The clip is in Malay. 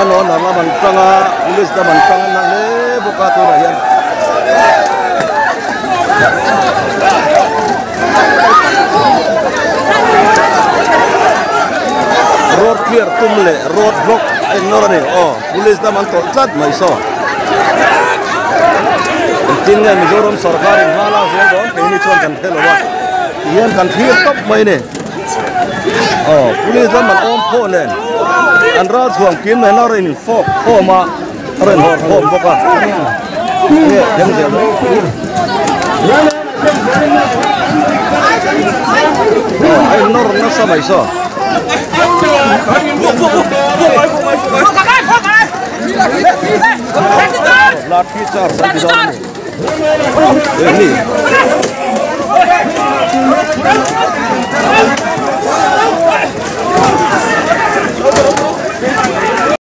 Ano nama mantanga pulis da mantanga na le buka tu rayan. Road clear tumle road block ignorane oh pulis da mantot chat mai so. Tinnya Mizoram sarkar inghala zedon ini chuan kan thelowa. Ian kan thir top mai ne. Oh pulis da man om pho len. An ra chuang kin mai na rin fok pho ma ren hor hom boka. Ye dem se. Oh ai nor na sa mai so. Lat ki char sa ini